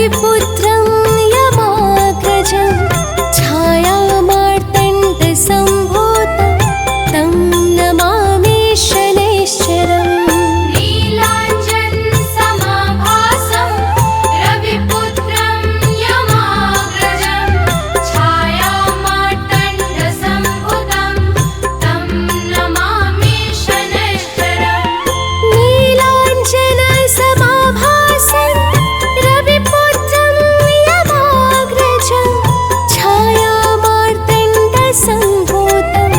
रविपुत्रं यमाग्रजं छायामार्तण्डसम्भूतं तं नमामि शनैश्चरम् रविपुत्रं यमाग्रजं छायामार्तण्डसम्भूतं तं नमामि शनैश्चरम् नीलाञ्जनसमाभासं रविपुत्रं यमाग्रजं छायामार्तण्डसम्भूतं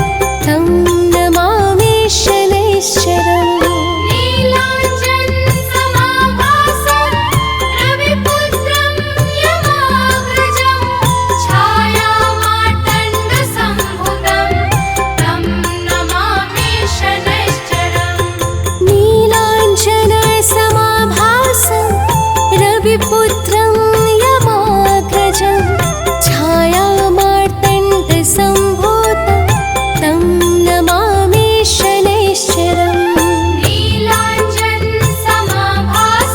तं नमामि शनैश्चरम् नीलाञ्जनसमाभासं रविपुत्रं यमाग्रजं छायामार्तण्डसम्भूतं तं नमामि शनैश्चरम्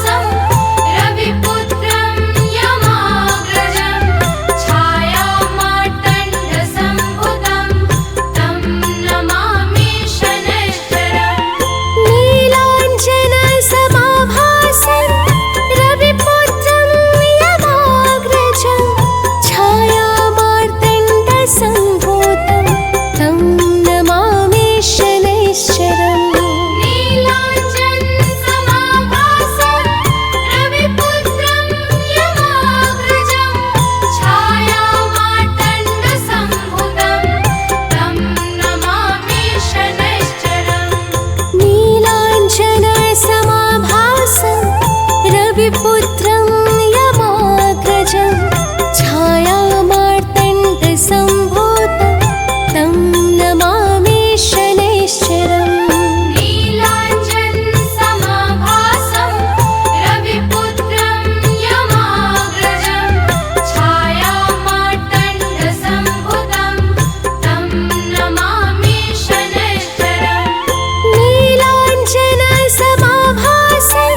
नीलाञ्जनसमाभासं रविपुत्रं यमाग्रजं छायामार्तण्डसम्भूतं तं नमामि शनैश्चरम् नीलाञ्जनसमाभासं रविपुत्रं यमाग्रजं छायामार्तण्डसम्भूतं तं नमामि शनैश्चरम् नीलाञ्जनसमाभासं रविपुत्रं यमाग्रजं छायामार्तण्डसम्भूतं तं नमामि शनैश्चरम् नीलाञ्जनसमाभासं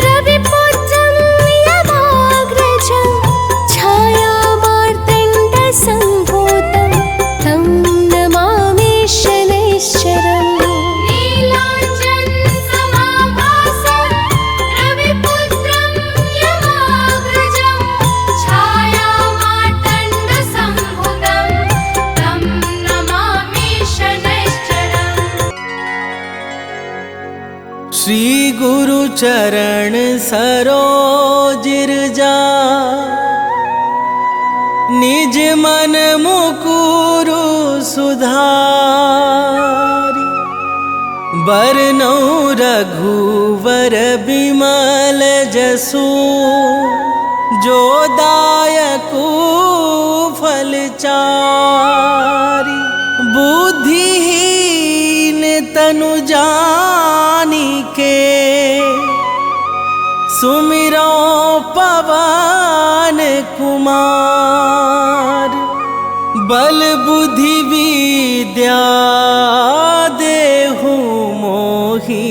रविपुत्रं यमाग्रजं छायामार्तण्डसम्भूतं तं नमामि शनैश्चरम् नीलाञ्जनसमाभासं रविपुत्रं यमाग्रजं छायामार्तण्डसम्भूतं तं नमामि शनैश्चरम्। श्री गुरु चरण सरोजिरजा निज मन मुकुरु सुधारी बरनौ रघुवर बिमल जसु जो दायकु फलचारी बुद्धिहीन तनु जानिके सुमिरो पवन कुमार बल बुद्धि विद्या देहु मोहि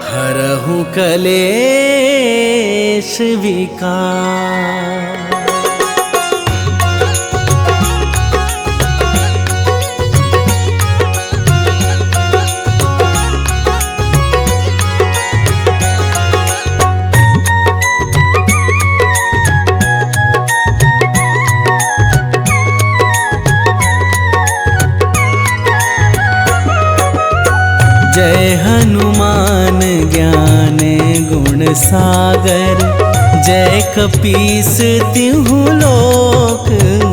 हरहु कलेश विकार। जय हनुमान ज्ञान गुण सागर जय कपीस तिहु लोक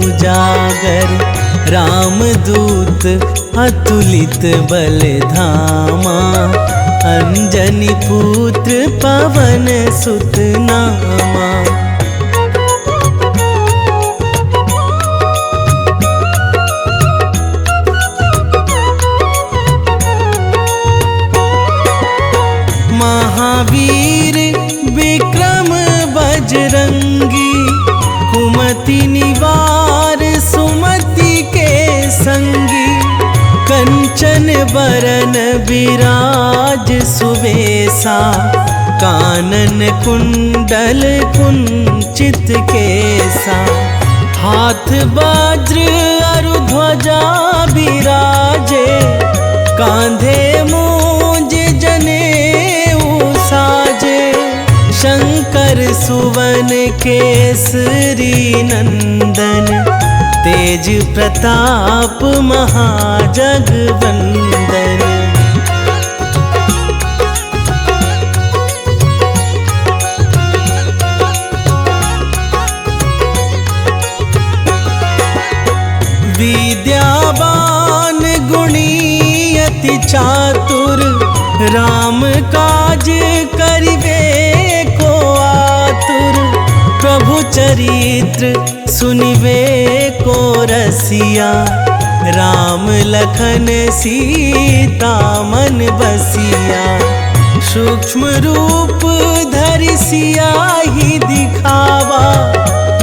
उजागर रामदूत अतुलित बल धामा अंजनी पुत्र पवन सुत नामा। महावीर विक्रम बजरंगी कुमति निवार सुमति के संगी कंचन बरन विराज सुवेसा कानन कुंडल कुंचित केसा, हाथ वज्र अरु ध्वजा बिराजे, कांधे मूंज जनेऊ साजे। शंकर सुवन केसरी नंदन, तेज प्रताप महाजगवंदन। विद्यावान गुणी अति चातुर, राम काज करिबे को आतुर। प्रभु चरित्र सुनिबे को रसिया, राम लखन सीता मन बसिया। सूक्ष्म रूप धरि सियाहि दिखावा,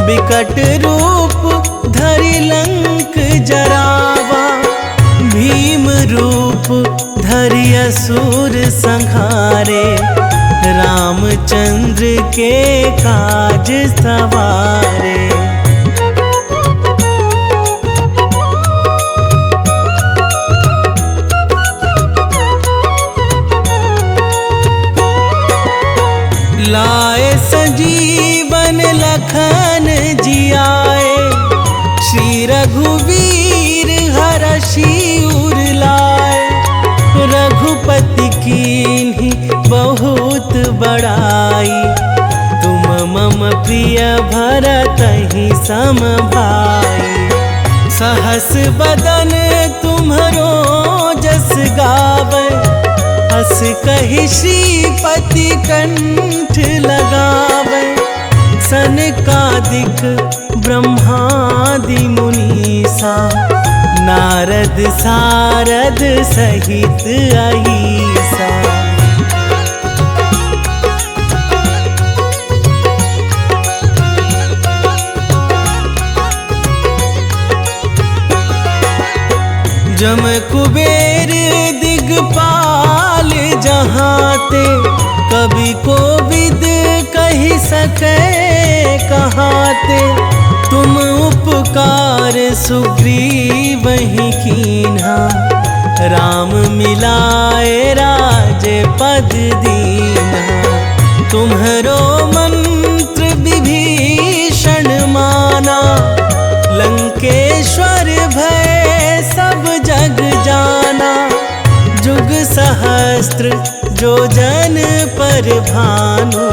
विकट रूप धरि लंक जरावा। भीम रूप धरि असुर संहारे, रामचंद्र के काज सवारे। लाए संजीवन लखन जियाए, श्री रघुवीर हरषि उर लाए। रघुपति कीन्ही बहुत बड़ाई, तुम मम प्रिय भरतहि सम भाई। सहस बदन तुम्हरो जस गावै, हस कहि श्रीपति कंठ लगावै। सनकादिक ब्रह्मादि मुनीसा, नारद सारद सहित अहिसा। जम कुबेर दिगपाल जहाते, कवि कोविद कहि सकै कहाते। तुम उपकार सुग्रीवहि कीन्हा, राम मिलाए राजपद दीन्हा। तुम्हरो मंत्र विभीषण माना, लंकेश्वर भय सब जग जाना। जुग सहस्त्र जो जन पर भानु,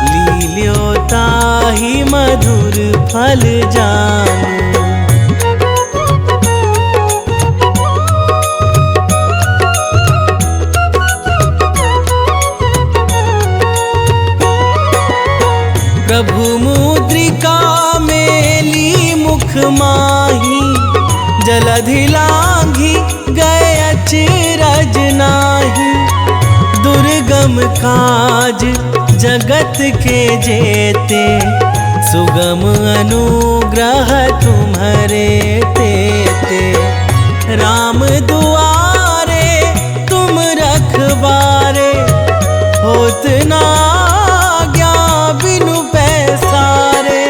लील्यो ताहि मधुर फल जानू। प्रभु मुद्रिका मेली मुख माही, जलधि लांघि गए अचरज नाही। दुर्गम काज जगत के जेते, सुगम अनुग्रह तुम्हरे तेते। राम दुआरे तुम रखवारे, होत ना आज्ञा बिनु पैसारे।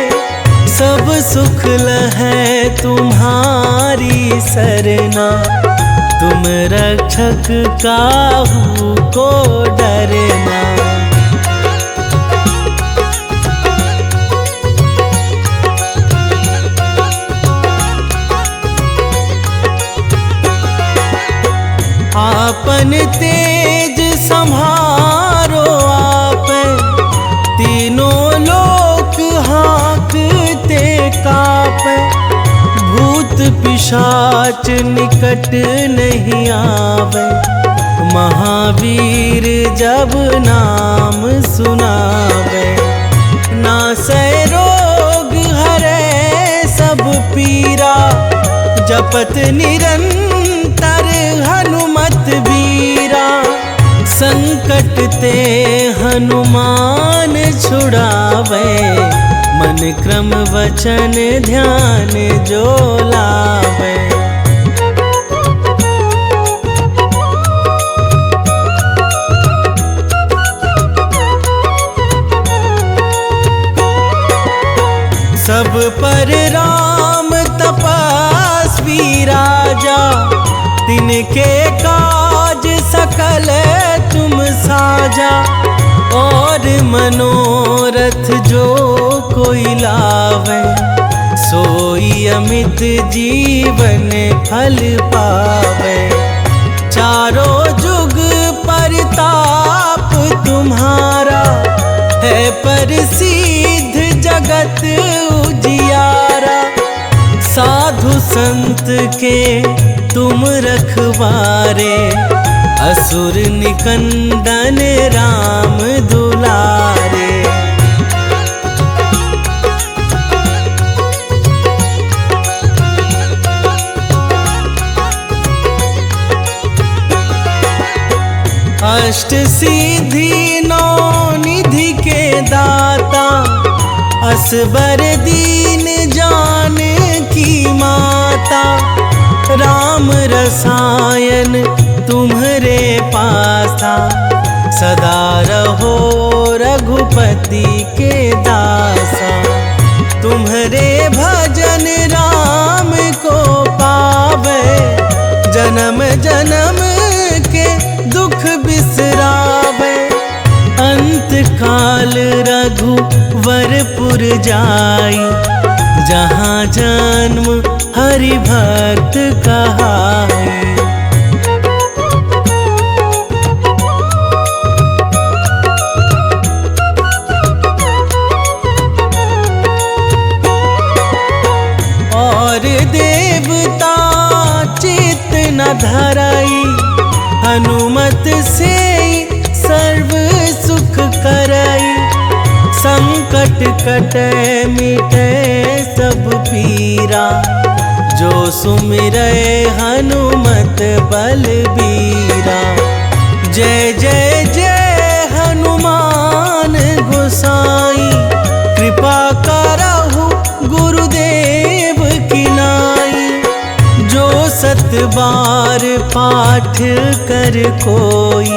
सब सुख लहै तुम्हारी सरना, तुम रक्षक काहू को डरना। आपन तेज संभारो आपै, तीनों लोक हाँकते कापै। भूत पिशाच निकट नहीं आवे, महावीर जब नाम सुनावे। नासै रोग हरै सब पीरा, जपत निरंतर हनुमत बीरा। संकट ते हनुमान छुड़ावे, मन क्रम वचन ध्यान जो लावे। सब पर राम तपस्वी राजा, तिनके काज सकल तुम साजा। और मनोरथ जो कोई लावे, सोई अमित जीवन फल पावे। चारों जुग परताप तुम्हारा, है प्रसिद्ध जगत उजियारा। साधु संत के तुम रखवारे, असुर निकंदन राम दुलारे। अष्ट सिद्धि नौ निधि के दाता, असबर दीन जानकी माता। राम रसायन तुम्हरे पासा, सदा रहो रघुपति के दासा। तुम्हरे भजन राम को पावे, जन्म जन्म के दुख बिसरावे। अंत काल रघुवरपुर जाई, जहाँ जन्म हरि भक्त कहाई। और देवता चित्त न धराई, हनुमत से सर्व सुख करई। संकट कटे मिटे सब पीरा, जो सुमिरै हनुमत बलबीरा। जय जय जय हनुमान गोसाई, कृपा करहु गुरुदेव की नाई। जो सत बार पाठ कर कोई,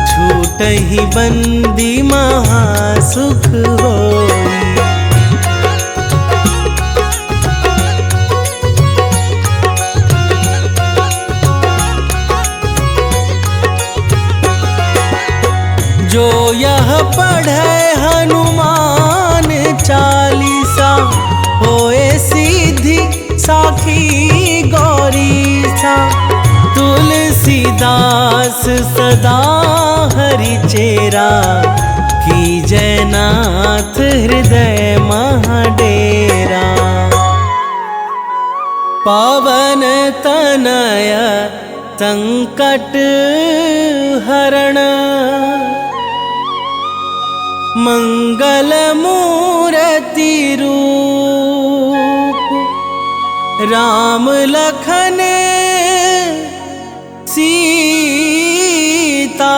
छूटहि बंदी महासुख होई। जो यह पढ़े हनुमान चालीसा, होए सीधी साखी गौरीसा। तुलसीदास सदा हरि चेरा, की जयनाथ हृदय महाडेरा। पावन तनय संकट हरण, मंगल मूर्ति रूप। राम लखन सीता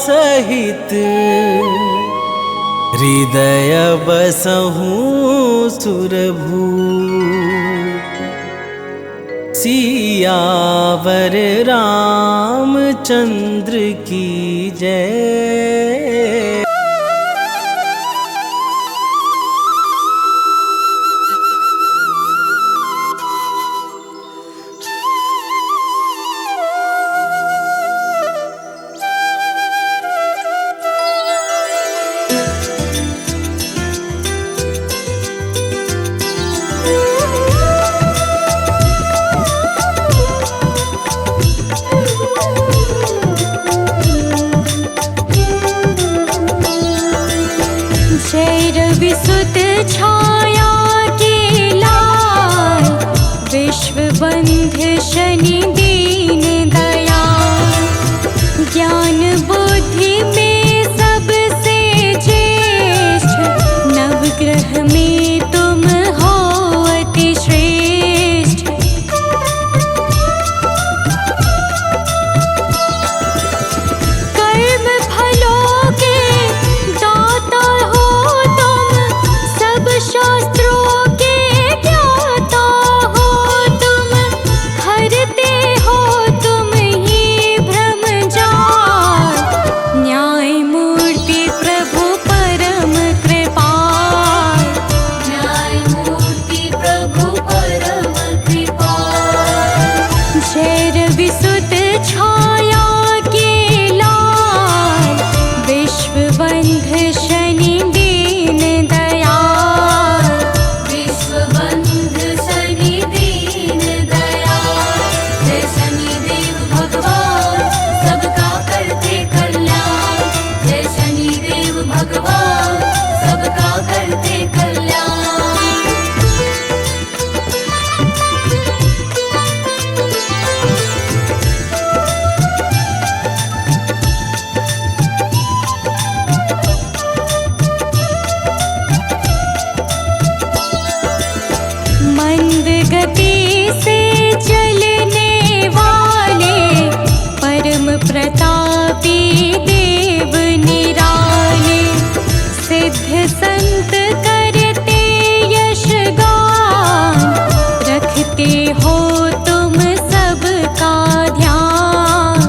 सहित, हृदय बसहु सुरभूप। सियावर रामचंद्र की जय। विसुत छाया के लाल, विश्व बंध शनि दीन दयाल। ज्ञान बुद्धि में सबसे ज्येष्ठ, नवग्रह में तुम हो अति श्रेष्ठ। कर्म फलों के दाता हो तुम, सब शास्त्रों के ज्ञाता हो तुम। हरते गति से चलने वाले परम प्रतापी देव निराले, सिद्ध संत करते यश गान, रखते हो तुम सबका ध्यान।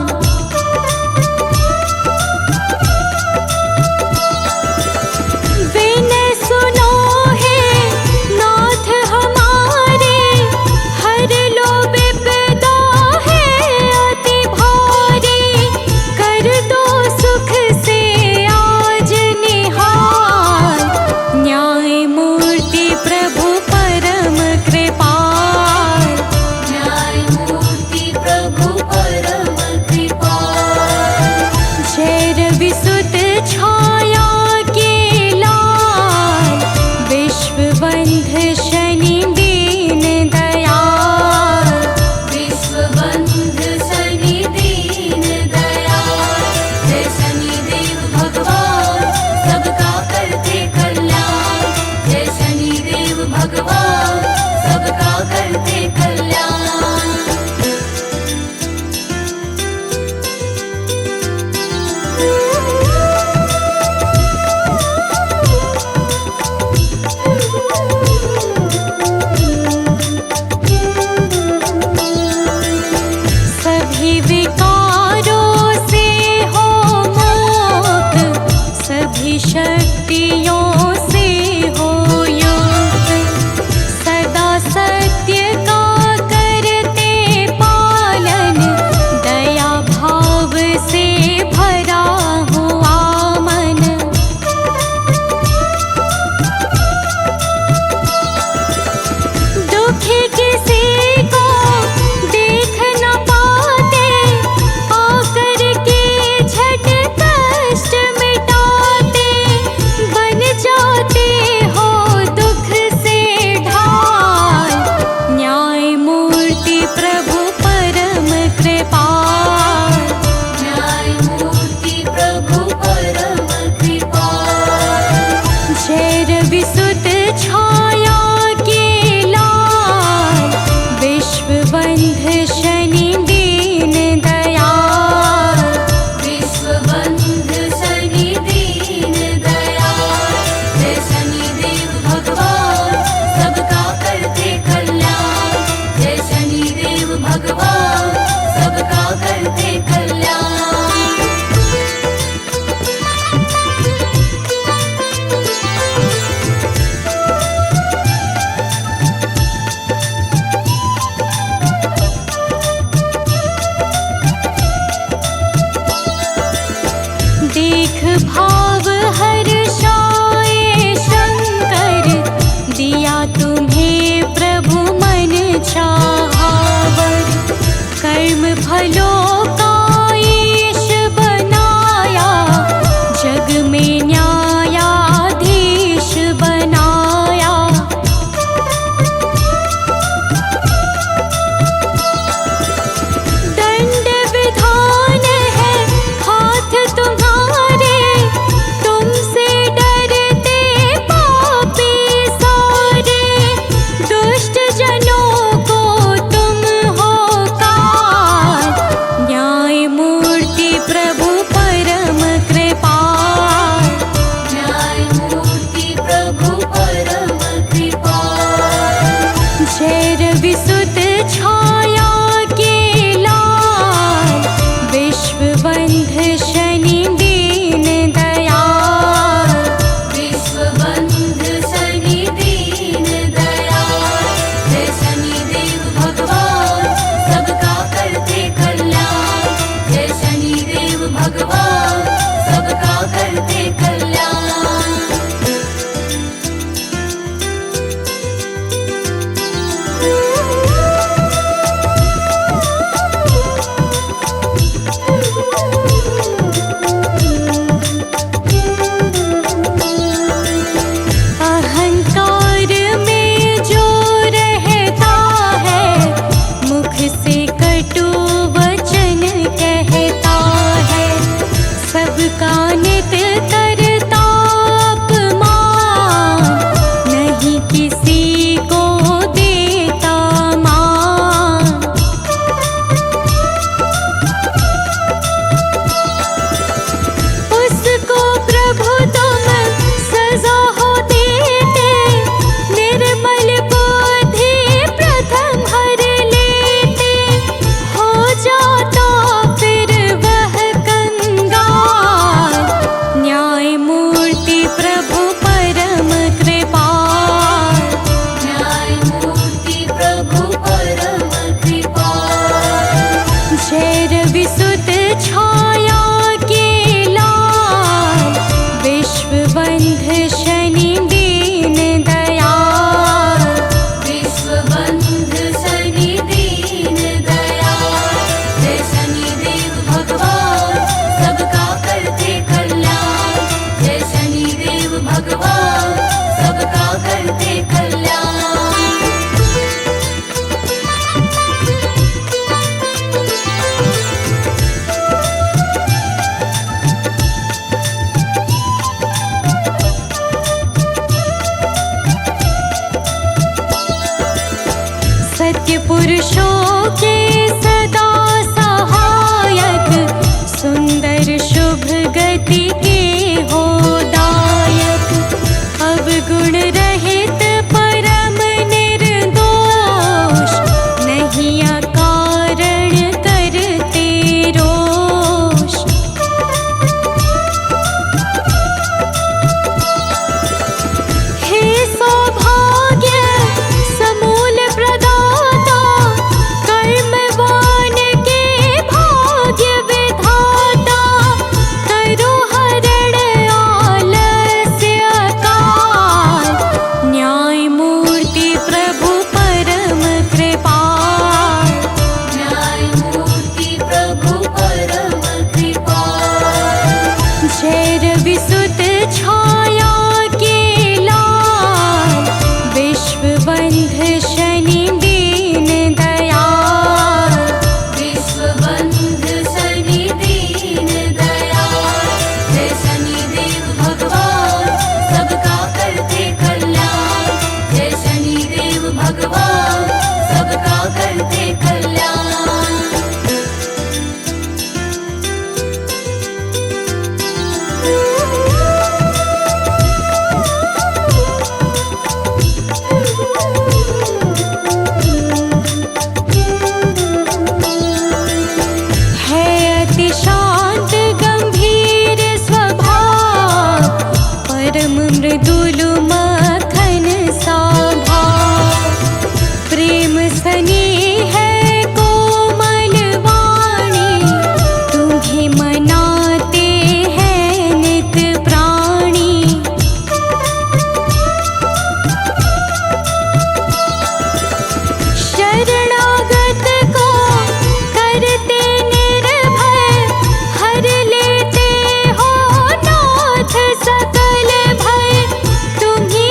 विनय सुनो हे नाथ हमारे, हर लो विपदा है अति भारी, कर दो सुख से आज निहाल, न्याय मूर्ति प्रभु परम कृपाल, न्याय मूर्ति प्रभु परम कृपाल। जय रवि सुत छाया के लाल, विश्व बंध शनि दीन दयाल, विश्व बंध शनि दीन दयाल। जय शनि देव भगवान सबका करते कल्याण, जय शनि देव भगवान सबका करते कल्याण। सभी विकारों से हो मुक्त, सभी शक्तियों से हो युक्त, सदा सत्य का करते पालन, दया भाव से भरा हुआ मन। दुखी किसी को देख न पाते, आकर के झट कष्ट मिटाते, बन बंध शनि दीन दयाल, विश्व बंध शनि दीन दयाल, जय शनिदेव भगवान सबका करते कल्याण, जय शनिदेव भगवान सबका करते कल्याण। सत्य पुरुषों के सदा सहायक, सुंदर शुभ गति के हो दायक, अवगुण रहित परम निर्दोष, नहीं अकारण करते रोष। हे सौभाग्य समूल प्रदाता, कर्मवान के भाग्य विधाता, करो हरण आलस्य काल, न्याय मूर्ति प्रभु परम कृपाल, न्याय मूर्ति प्रभु परम कृपाल, जय रवि सुत छाया के लाल, विश्व बंध शनि दीन दयाल, विश्व बंध शनि दीन दयाल, जय शनिदेव भगवान सबका करते कल्याण, जय शनिदेव भगवान सबका करते कल्याण। है अति शांत गंभीर स्वभाव, परम मृदुल मखन सा भाव, प्रेम स्नेह है कोमल वाणी, तुम्हें मनाते हैं नित प्राणी। शरणागत को करते निर्भय, हर लेते हो नाथ सकल भय, तुम्ही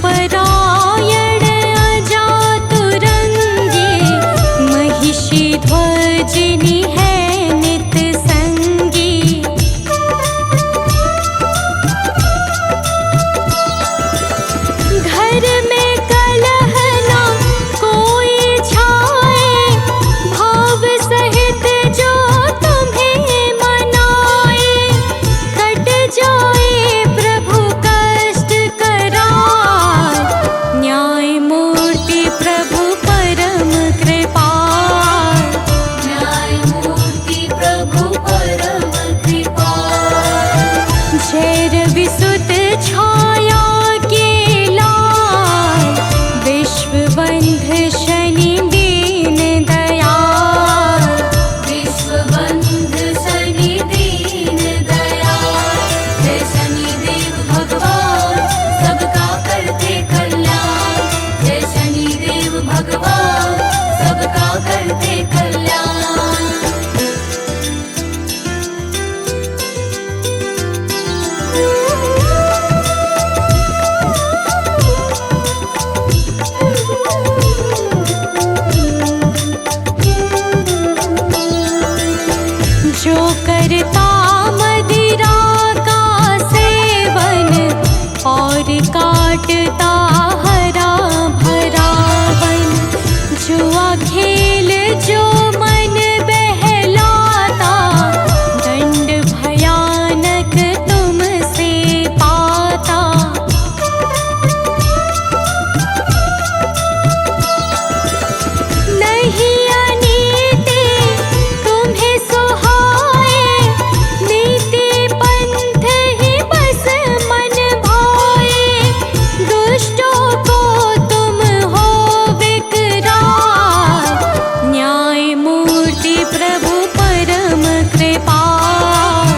परायण अजातुरंगी, महिषी ध्वजिनी है नित संगी। घर में कलह ना कोई छाए, भाव सहित जो तुम्हें मनाए। कट जाए प्रभु कष्ट कराल, न्याय मूर्ति प्रभु परम कृपाल। न्यायमूर्ति प्रभु परम कृपाल। झैर विसुत छाया के लाल, विश्वबंध शनि दीन दयाल। विश्वबंध शनि दीन दयाल। जय शनिदेव भगवान सबका करते कल्याण। जय शनिदेव भगवान सबका करते कल्याण। जो करता मदिरा का सेवन, और काटता हरा भरा वन। जुआ खेल जो मन बहलाता, दंड भयानक तुमसे पाता। नहीं अनीति तुम्हें सुहाए, नीति पंथ ही बस मन भाए। दुष्टों को तुम हो विकराल, न्याय मूर्ति प्रभु परम कृपाल।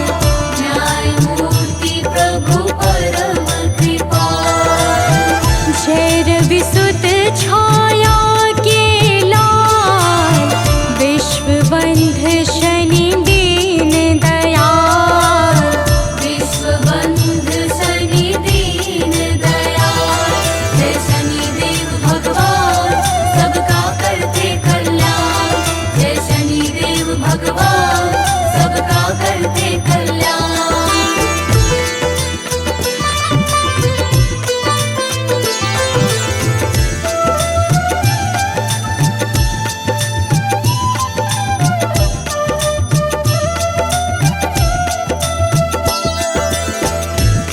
न्यायमूर्ति प्रभु परम कृपाल। झैर विसुत छाया के लाल, विश्वबंध शनि दीन दयाल। विश्वबंध शनि दीन दयाल। जय शनिदेव भगवान सबका करते कल्याण। जय शनिदेव भगवान सबका करते कल्याण।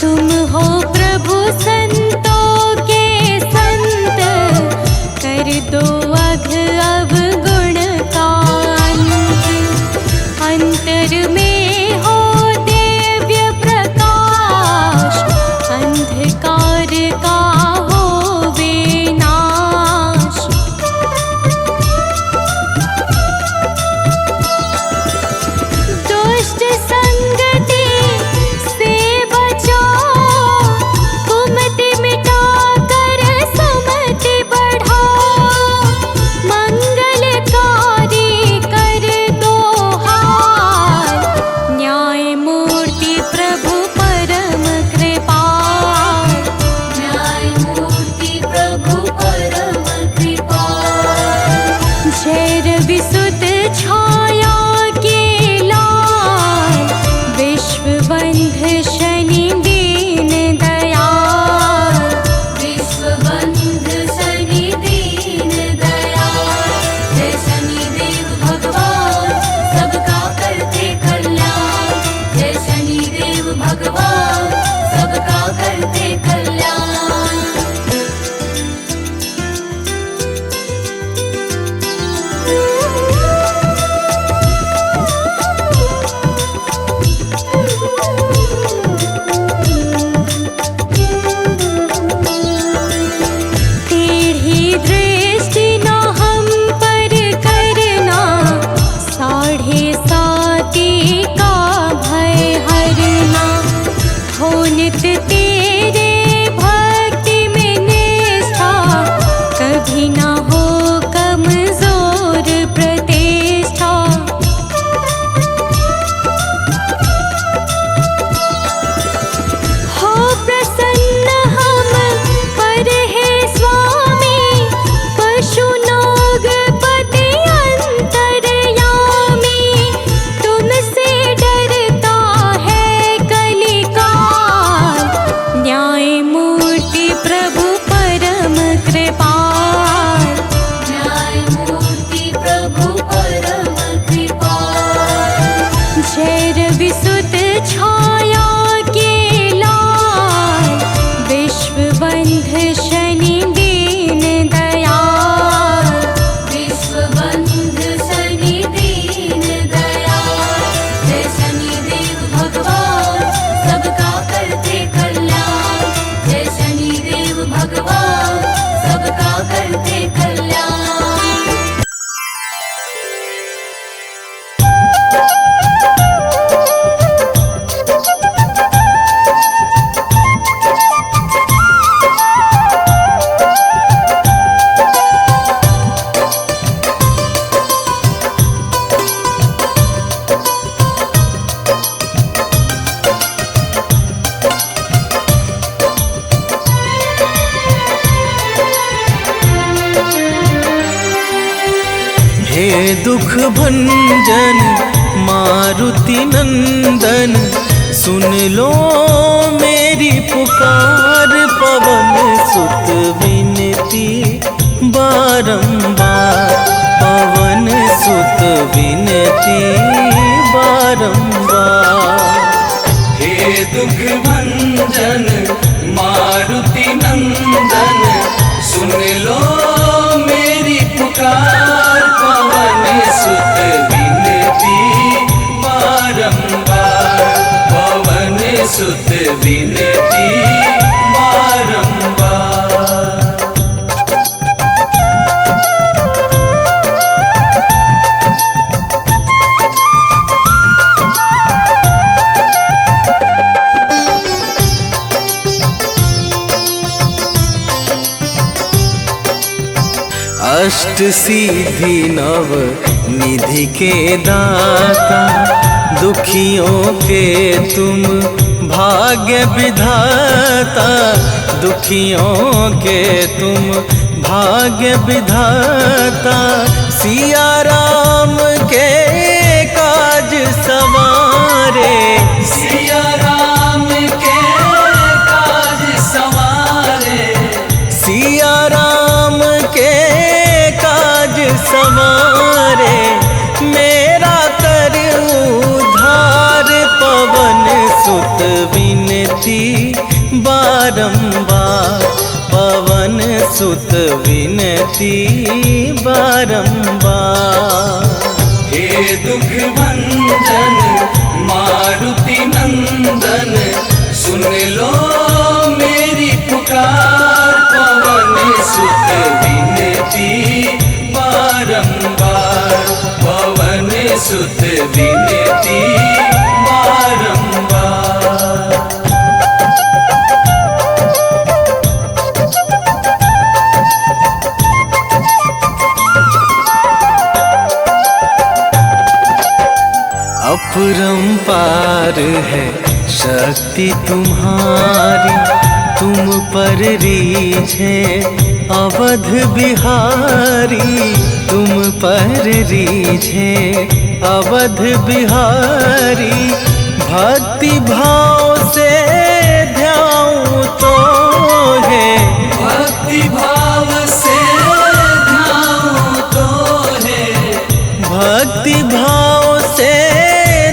तुम हो प्रभु संतों के संत, कर दो अघ अवगुण का अंत। अंतर में हो दिव्य प्रकाश, अंधकार का हो विनाश। दुष्ट संगति से बचाओ, कुमति मिटा कर सुमति बढ़ाओ। मंगलकारी कर दो हाल, न्याय मूर्ति प्रभु परम कृपाल। न्याय न्यायमूर्ति प्रभु परम कृपाल। न्यायमूर्ति प्रभु परम कृपाल। जय रवि सुत छाया के लाल, विश्वबंध शनि दीन दयाल। विश्वबंध शनि दीन दयाल। जय शनिदेव भगवान सबका करते कल्याण। जय शनिदेव भगवान सबका करते कल्याण। हे दुख भंजन मारुति नंदन, सुन लो मेरी पुकार। पवन सुत विनती बारंबार, पवन सुत विनती बारंबार। हे दुख भंजन मारुति नंदन, सुन लो मेरी पुकार। पवन सुत विनती बारंबार, पवन सुत विनती बारंबार। अष्ट सिद्धि नव निधि के दाता, दुखियों के तुम भाग्य विधाता। दुखियों के तुम भाग्य विधाता। सिया राम के काज सवारे, सिया राम के काज सवारे। सिया राम के काज सवारे, मेरा कर उद्धार। पवन सुत विनती बारंबार, पवन सुत विनती बारंबार। हे दुख भंजन मारुति नंदन, सुन लो मेरी पुकार। पवन सुत विनती बारंबार, पवन सुत विनती बारंबार। अपरंपार है शक्ति तुम्हारी, तुम पर रीझे अवध बिहारी। तुम पर रीझे अवध बिहारी। भक्ति भाव से ध्याऊं तो है, भक्ति भाव से ध्याऊं तो है। भक्ति भाव से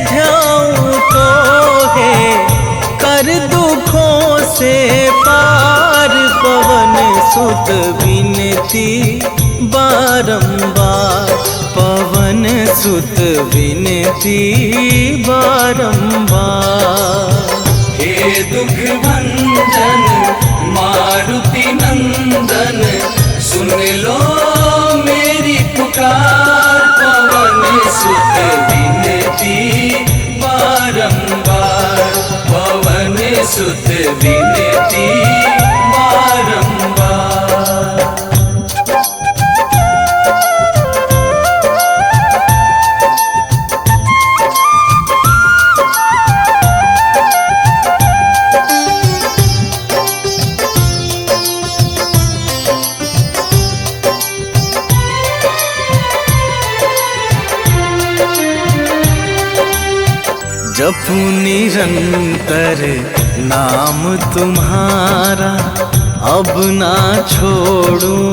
ध्याऊं तो है, कर दुखों से पार। पवन सुत विनती बारंबार, पवन सुत विनती बारंबार। हे दुख भंजन मारुति नंदन, सुन लो मेरी पुकार। पवन सुत विनती बारंबार, पवन सुत विनती बारंबार। जपू निरंतर नाम तुम्हारा, अब ना छोड़ूं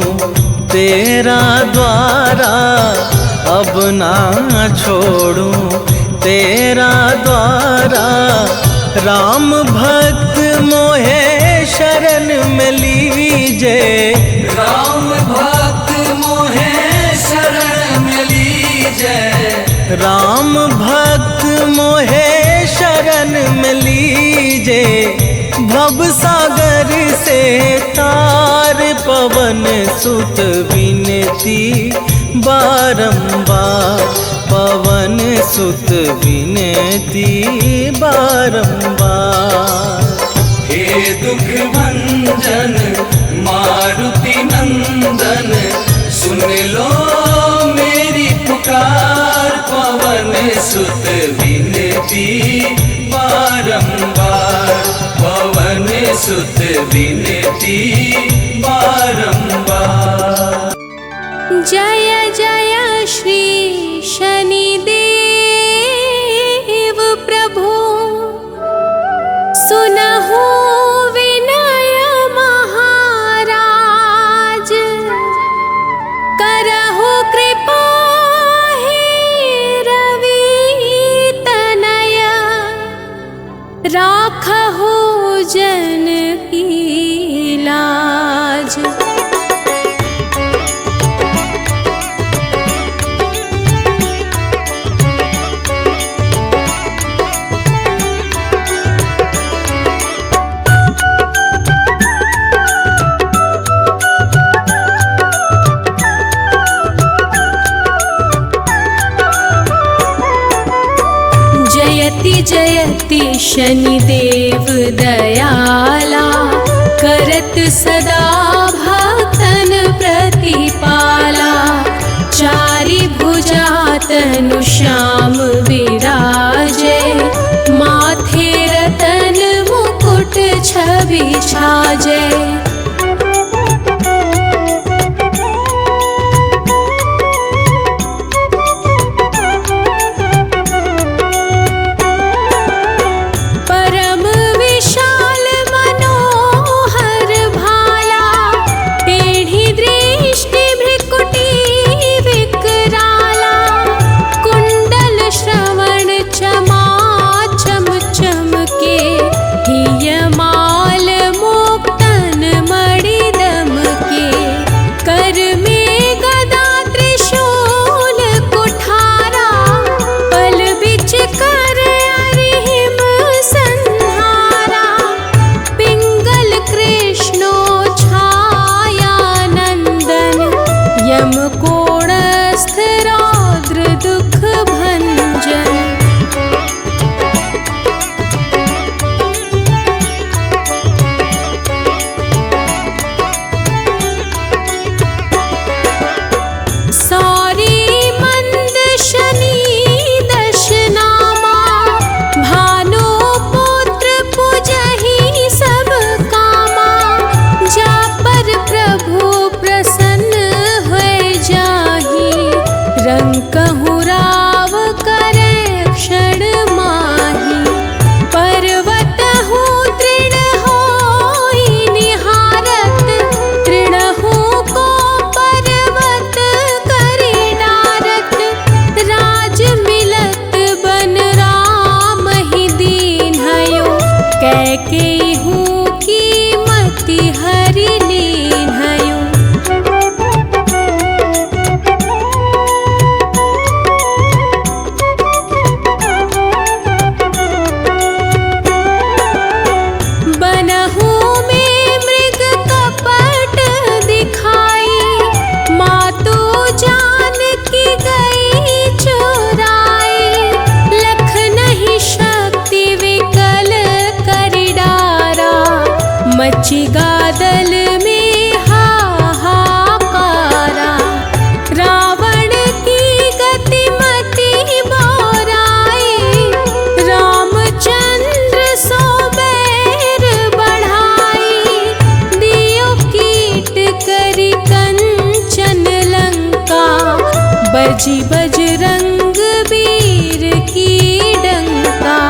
तेरा द्वारा, अब ना छोड़ूं तेरा द्वारा। राम भक्त मोहे शरण में लीजे, राम भक्त मोहे शरण में लीजे, राम भक्त मोहे शरण में लीजे। भव सागर से तार पवन सुत विनती बारंबार, पवन सुत विनती बारंबार। हे दुख भंजन मारुति नंदन, सुन लो मेरी पुकार, पवन सुत विनती बारंबार, पवन सुत विनती बारंबार। जय जय श्री शनिदेव प्रभु, सुनहु विनय महाराज। करहु कृपा हे रवि तनय, राखहु जन की लाज। जयति शनिदेव दयाला, करत सदा भक्तन प्रतिपाला। चारि भुजा तनु श्याम विराजे, माथे रतन मुकुट छवि छाजे। मची गादल में हाहाकारा, रावण की गतिमति बोराई। रामचंद्र सो बैर बढ़ाई, दियो कीट करी कंचन लंका। बजी बजरंग वीर की डंका।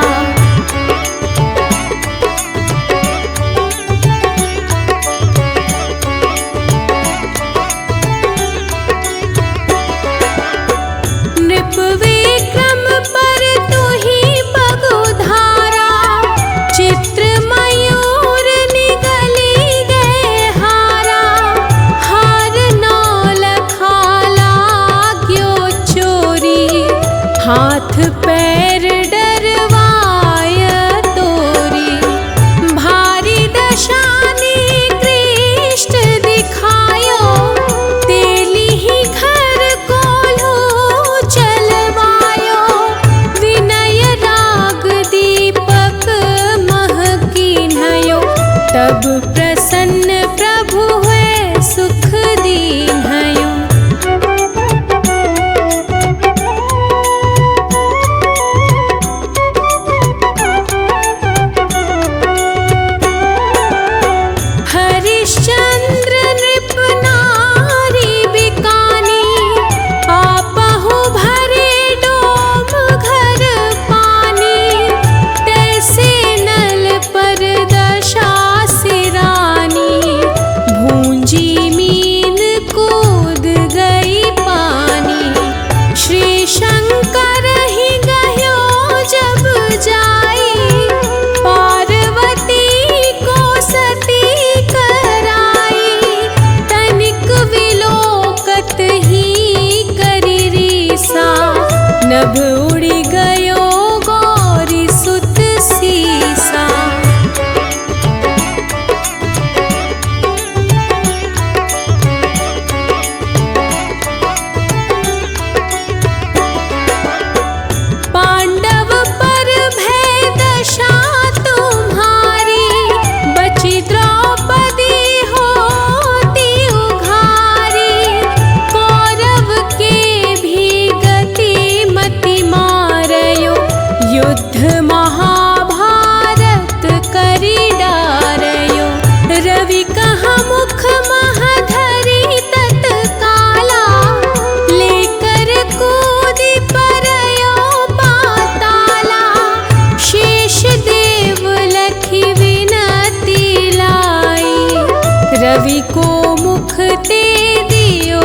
प्रसन्न प्रभु हुए सुख दीन्हयो। हरिश्चंद्र नृप नारी बिकानी, आपहु भरे डोम घर पानी। तैसे नल पर दशा सिरानी, भूंजी मीन कूद गई पानी। श्री शंकर ही गयो जब जाई, पार्वती को सती कराई। तनिक विलोकत ही करी रीसा, नभ उड़ी गयो गौरी सुत सीसा। पांडव पर भय दशा तुम्हारी, बची द्रौपदी होती उघारी। कौरव के भी गति मति मारयो, युद्ध महाभारत करी डारयो। रवि कहा मुख महधरी तत्काला, लेकर कूदी परयो पाताला। शेष देव लखी विनती लाई, रवि को मुख ते दियो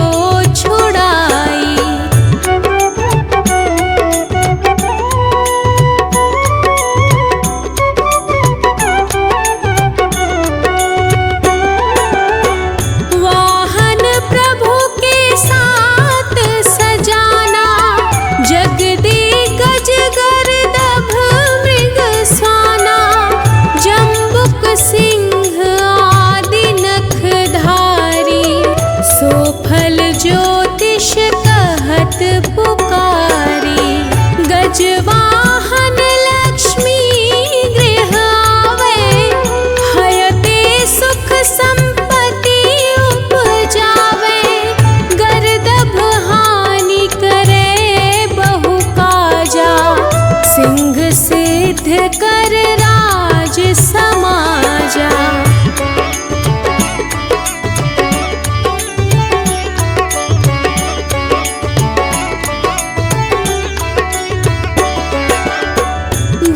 छुड़ाई। वाहन प्रभु के साथ सजाना, जगदिग्गज गर्दभ मृग स्वाना। जम्बुक सिंह आदि नखधारी, सोफल ज्योतिष कहत पुकारी। गजवाहन लक्ष्मी गृह आवे, हयते सुख संपत्ति उपजावे। गर्दभ हानि करे बहु काजा, सिंह सिद्ध कर राज समाजा।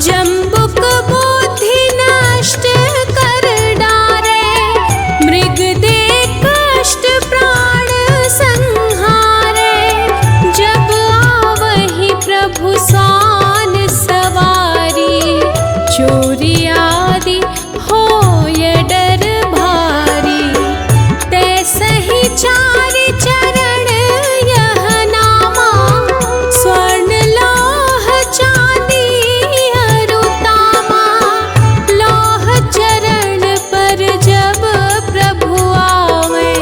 जम्बुक बुद्धि नष्ट कर डारे, मृग दे कष्ट प्राण संहारे। जब आवहि प्रभु सान सवारी, चोरी आदि होय डर भारी। तैसहि चारि चरण यह नामा, स्वर्ण लौह चांदी अरु तामा। लौह चरण पर जब प्रभु आवे,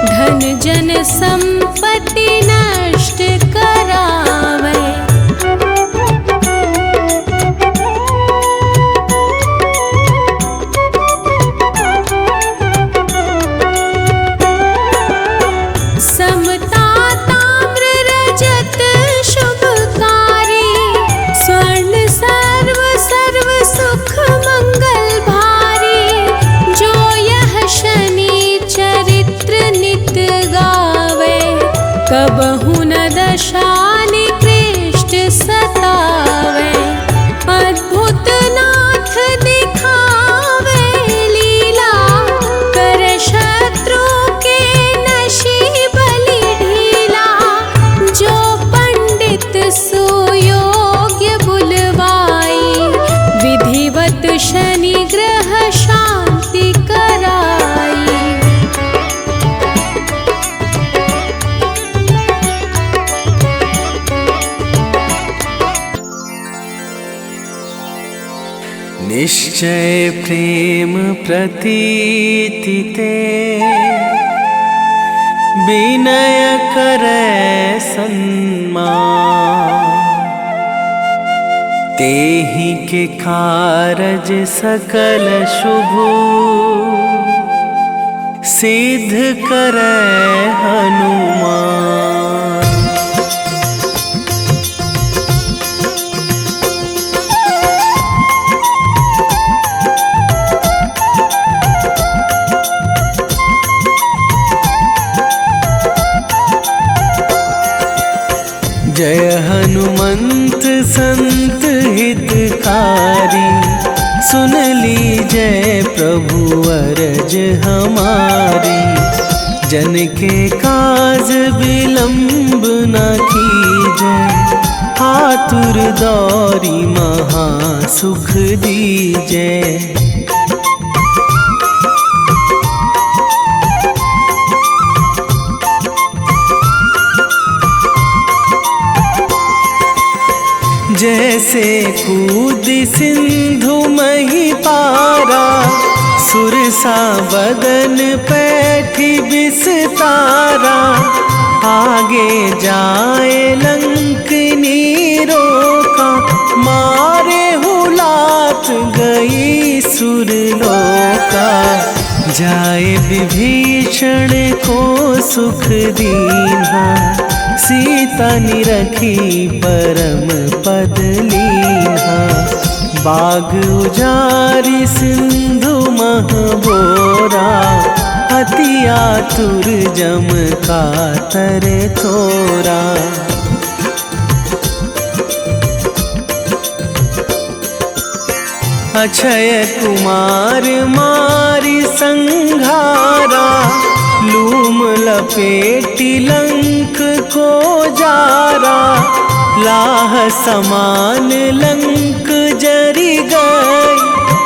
धन जन संपत्ति नष्ट करावे। समता ताम्र रजत शुभकारी, स्वर्ण सर्व सर्व सुख मंगल भारी। जो यह शनि चरित्र नित गावे, कबहु न दशा निकृष्ट सतावे। अद्भुत नाथ दिखावे लीला, कर शत्रु के नशी बलि ढीला। जो पंडित सुयोग्य बुलवाई, विधिवत शनि ग्रह शांति कराई। निश्चय प्रेम प्रतीति ते, विनय करे सन्मान। तेहि के कारज सकल शुभ, सिद्ध करे हनुमान। जय हनुमंत संत हितकारी, सुन लीजय प्रभु अरज हमारी। जन के काज विलंब न कीजय, आतुर दौरी महा सुख दीजय। जैसे कूद सिंधु मही पारा, सुरसा बदन पैठी बिस्तारा। आगे जाए लंकनी रोका, मारे हुलात गई सुरलोका। जाए विभीषण को सुख दीन्हा, सीता निरखी परम पद लीन्हा। बाग उजारी सिंधु मह बोरा, अति आतुर जम कातर थोरा। अक्षय कुमार मारी संघारा, लूम लपेटी लंक को जारा। लाह समान लंक जरि गई,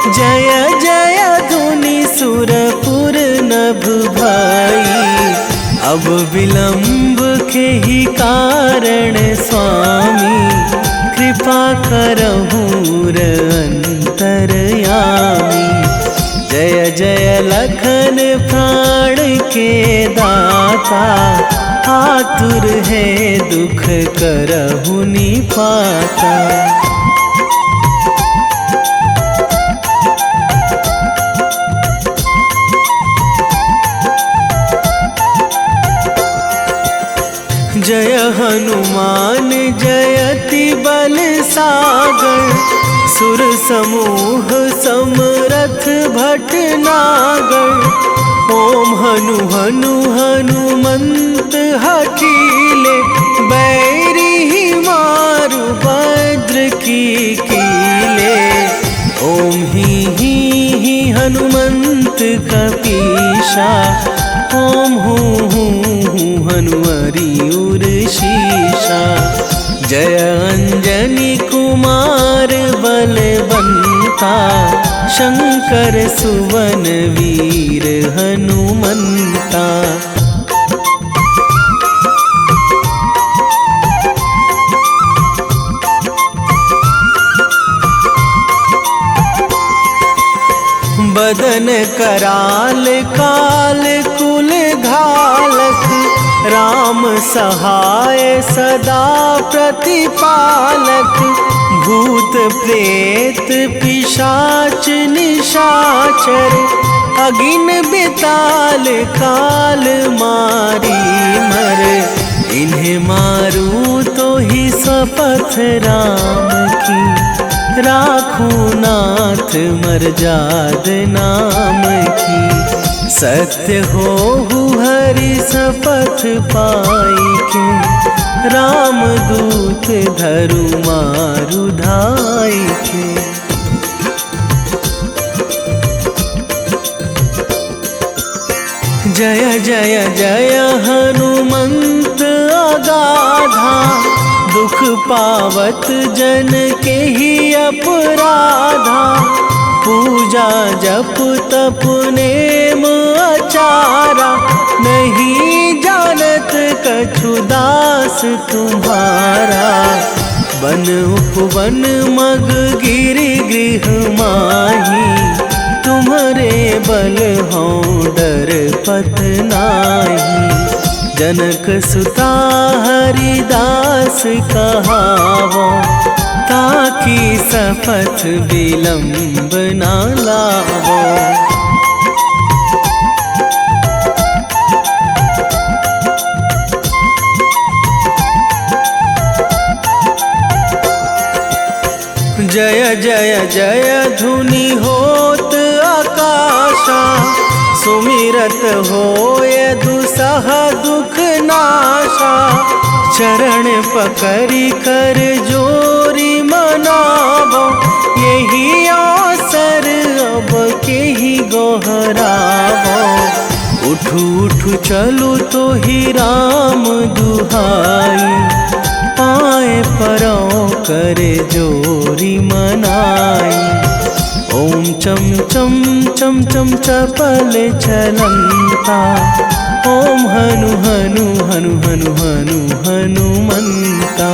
जय जय धुनि सुरपुर नभ भई। अब विलंब के ही कारण स्वामी, कृपा करहु अंतरयामी। जय जय लखन प्राण के दाता, आतुर है दुख करहु निपाता। जय हनुमान जयति बल सागर, सुर समूह समरथ भटनागर। ओम हनु हनु हनुमंत हठीले, बैरी मारु भद्र की कीले। ओम ही हनुमंत कपीशा, ओम हूँ हनुमरी उर शीशा। जय अंजनी कुमार बलवंता, शंकर सुवन वीर हनुमंता। बदन कराल काल कुल घालक, राम सहाय सदा प्रतिपालक। भूत प्रेत पिशाच निशाचर, अगिन बिताल काल मारी मर। इन्हें मारूं तो ही शपथ राम की, राखूं नाथ मर्याद नाम की। सत्य हो हरि शपथ पाई के, राम दूत धरु मारु धाई के। जय जय जय हनुमंत अगाधा, दुख पावत जन के ही अपराधा। पूजा जप तप नेम आचारा, नहीं जानत कछु दास तुम्हारा। बन उपवन मग गिरि गृह माही, तुम्हारे बल हों डर पत नाही। जनक सुता हरिदास कहावो, ताकि शपथ विलंब ना लावो। जय जय जय धुनि होत आकाशा, सुमिरत होय दुसह दुख नाशा। चरण पकड़ी कर जोरी मनावो, यही अवसर अब के ही गोहरावो। उठू उठू चलो तो ही राम दुहाई, पाए परों करे जोरी मनाई। ओम चम चम चम चम चपल चलंता, ओम हनु हनु हनु हनु हनु हनुमंता।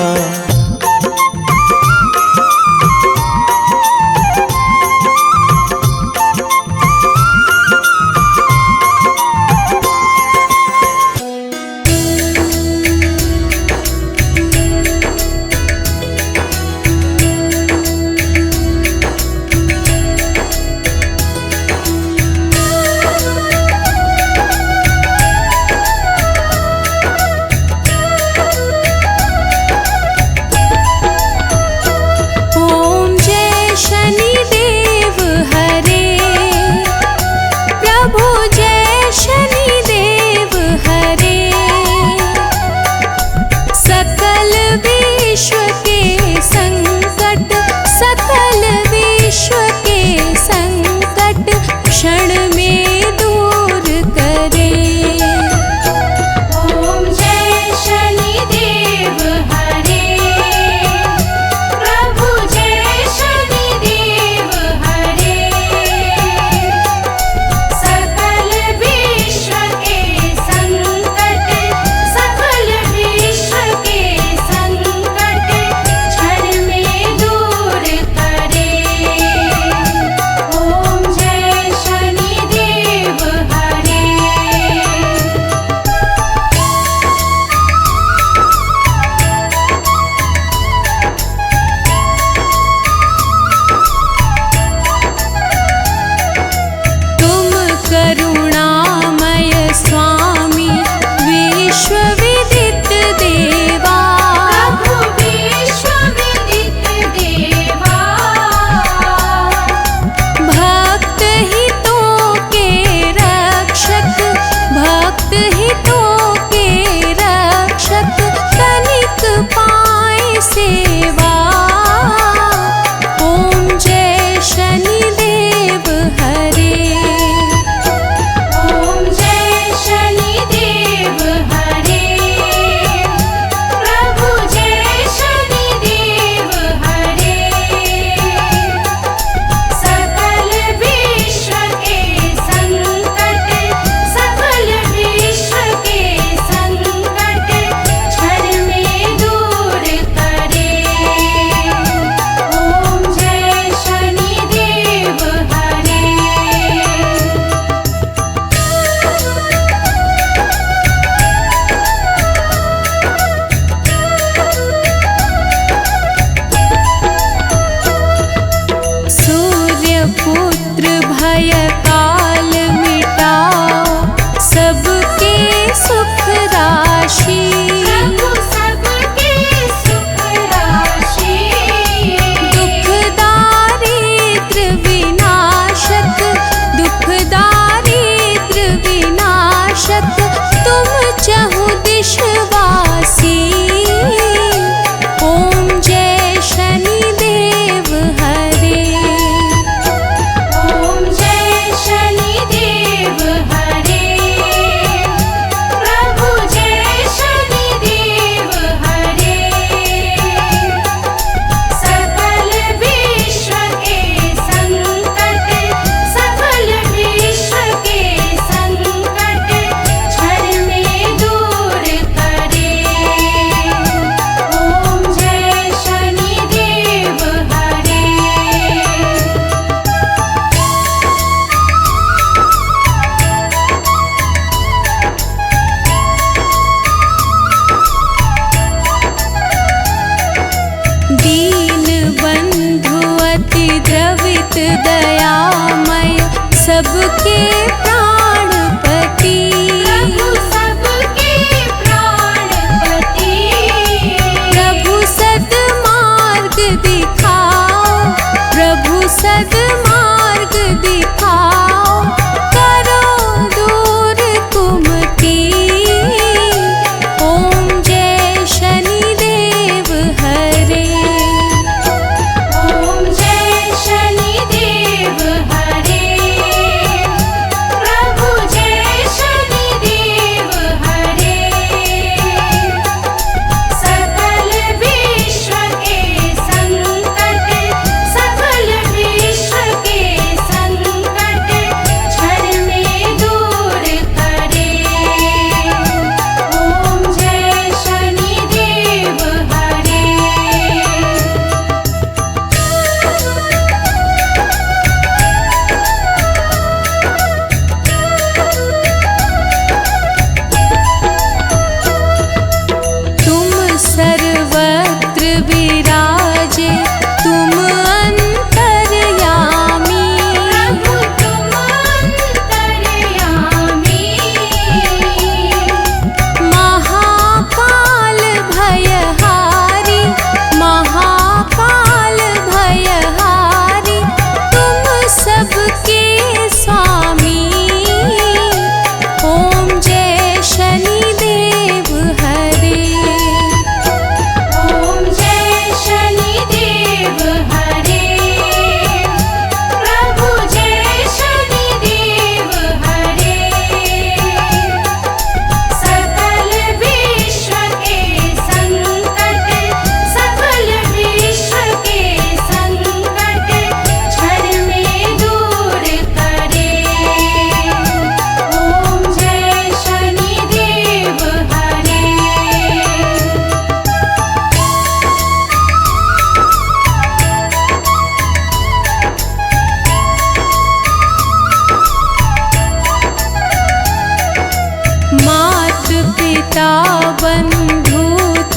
पिता बंधु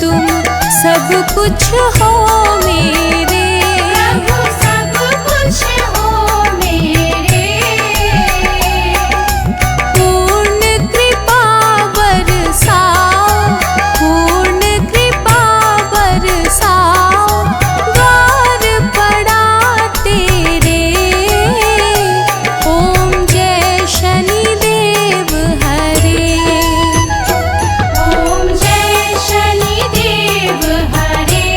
तुम सब कुछ हो मेरे। प्रभु सब कुछ हो मेरे। पूर्ण कृपा बरसाओ, पूर्ण कृपा बरसाओ, द्वार पड़ा तेरे। ओम जय शनिदेव हरे। ओम जय शनिदेव हरे।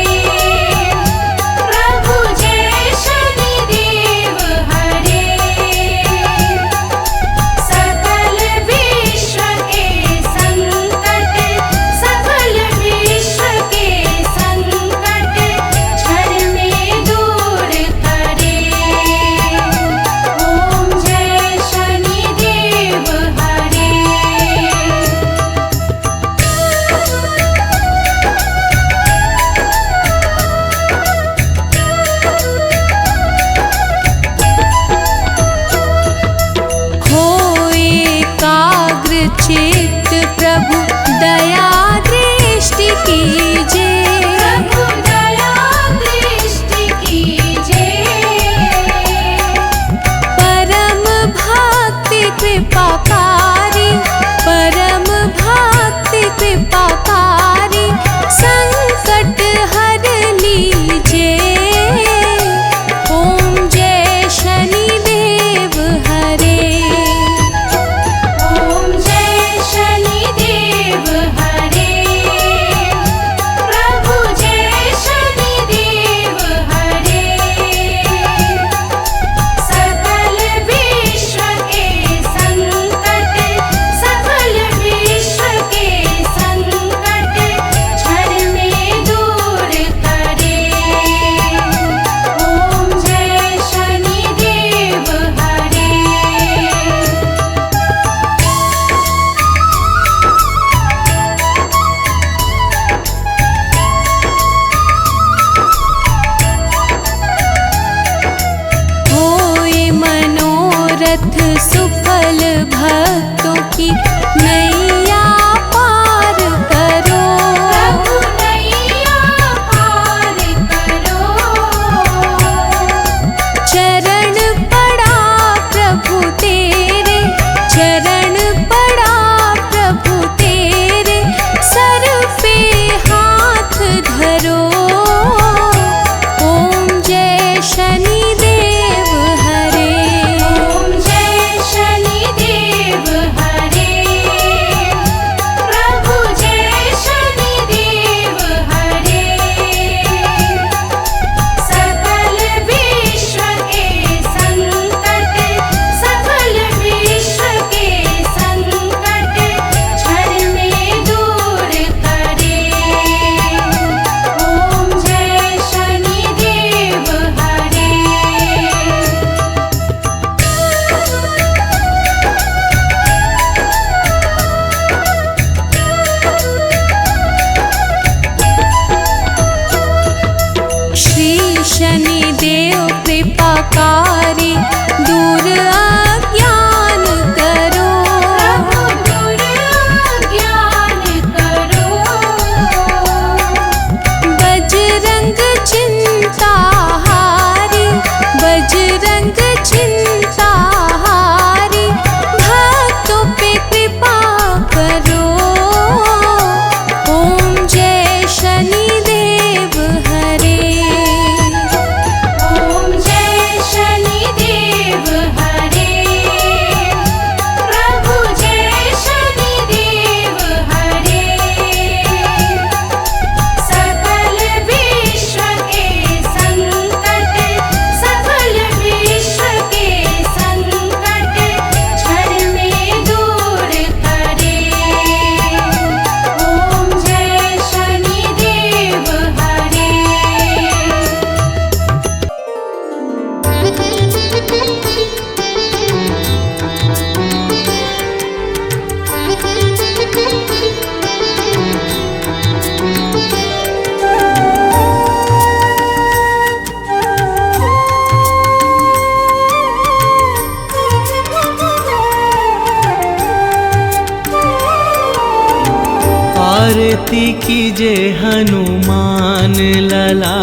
आरती कीजे हनुमान लला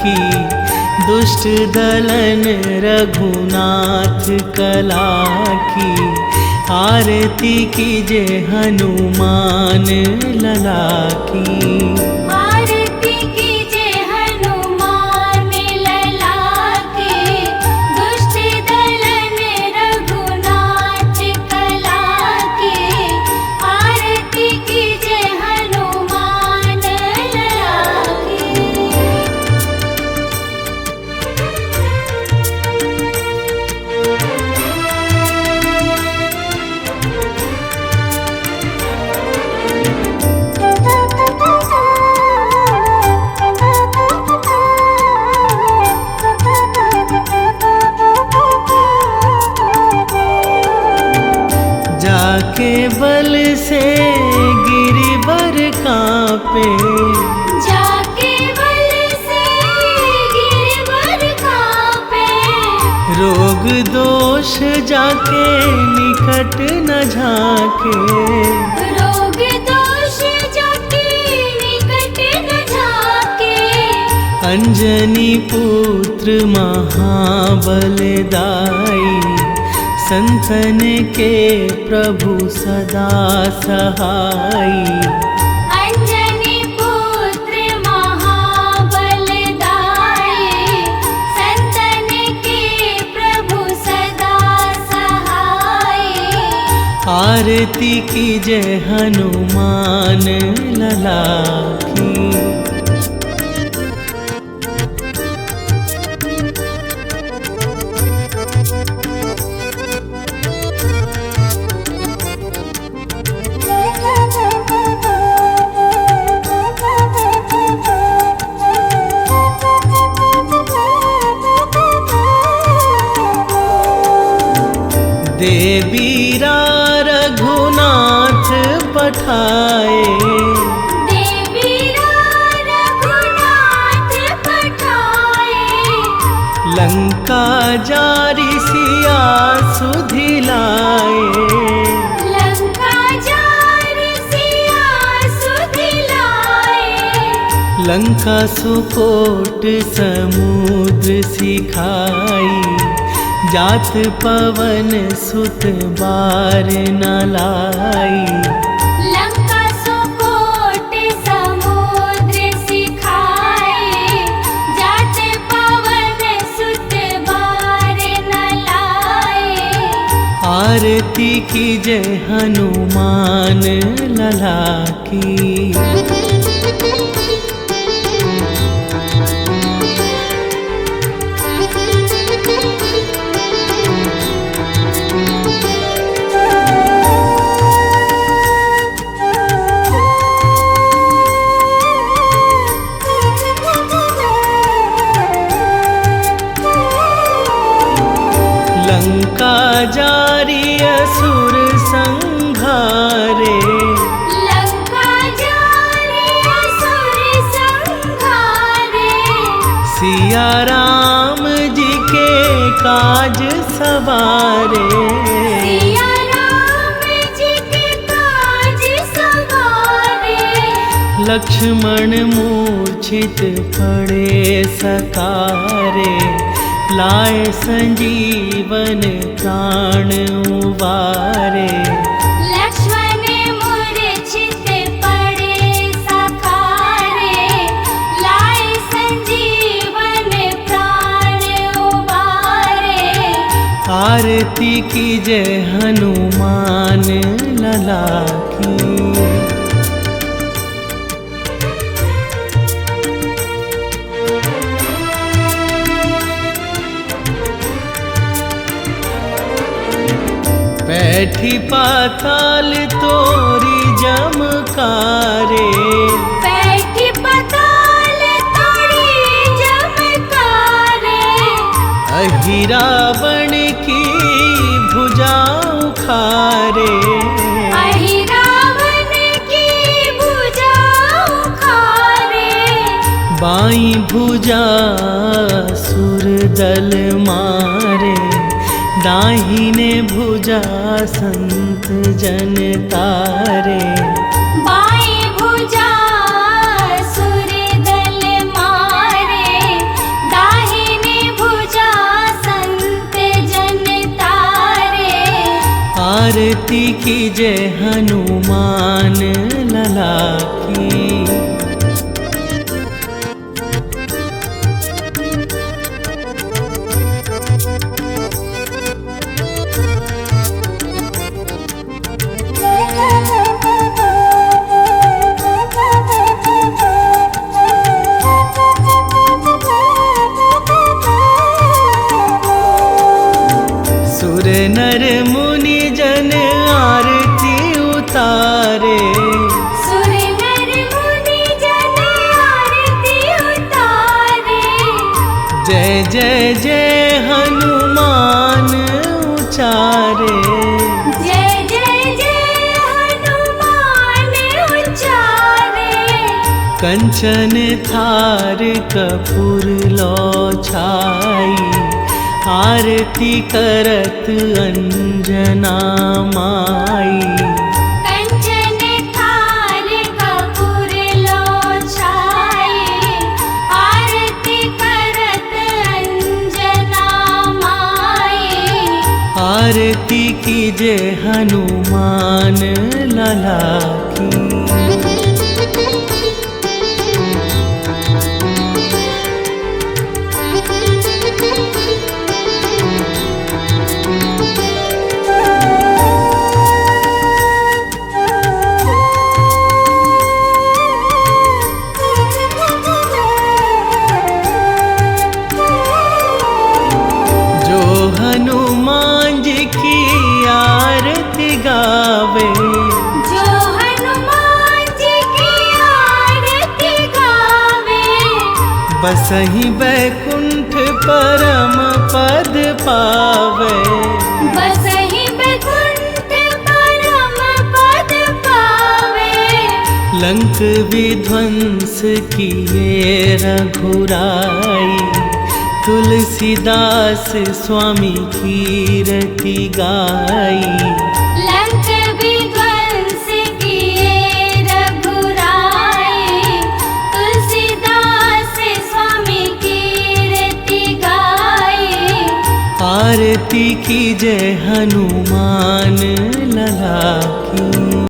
की, दुष्ट दलन रघुनाथ कला की। आरती कीजे हनुमान लला की। आरती कीजे हनुमान लला की, दुष्ट दलन रघुनाथ कला की। आरती कीजे हनुमान लला की। जाके बल से गिरिवर कांपे, जाके बल से गिरवर कांपे। रोग दोष जाके निकट न झाके। रोग दोष जाके निकट न झाके। अंजनी पुत्र महाबलदाई, संतन के प्रभु सदा सहाई। अंजनी पुत्र महाबलदाई, संतन के प्रभु सदा सहाई। आरती कीजे हनुमान लला की। देवीरा रघुनाथ पठाए, देवीरा रघुनाथ पठाए। लंका जारी सिया सुधिलाए। लंका जारी सिया सुधिलाए। लंका सुकोट समुद्र सिखाई, जात पवन सुत बार न लाई। लंका सुकोट समुद्र सिखाए, जात पवन सुत बार न लाए। आरती कीजे हनुमान लला की। लंका जारी असुर संघारे, लंका जारी असुर संघारे। सिया राम जी के काज सवारे। सिया राम जी के काज सवारे। लक्ष्मण मूर्छित पड़े सकारे, लाए संजीवन प्राण उबारे। लक्ष्मण मूर्छित पड़े सकारे, लाए संजीवन प्राण उबारे। आरती कीजे हनुमान लला की। बैठी पाताल तोरी जमकारे, बैठी पाताल तोरी जमकारे। अहिरावण की भुजा उखारे। अहिरावण की भुजा उखारे। बाई भुजा सुर दल मारे, दाहिने भुजा संत जन तारे। बाएं भुजा आरती कीजे हनुमान लला की। सुर नर मुनि जन आरती उतारे, सुर नर मुनि जन आरती उतारे। जय जय जय हनुमान उचारे। जय जय जय हनुमान उचारे। कंचन थार कपूर लो छाई, आरती करत अंजना माई। कंचन थार कपूर लो छाई, आरती करत अंजना माई। आरती कीजे हनुमान लला की। हनुमान जी की आरती गावे, जो हनुमान जी की आरती गावे। बसहि बैकुंठ परम पद पावे। बसहि बैकुंठ परम पद पावे। लंक विध्वंस किए रघुराई, तुलसीदास स्वामी कीरति गाई। लंक विध्वंस किए रघुराई, तुलसीदास स्वामी कीरति गाई। आरती कीजे हनुमान लला की।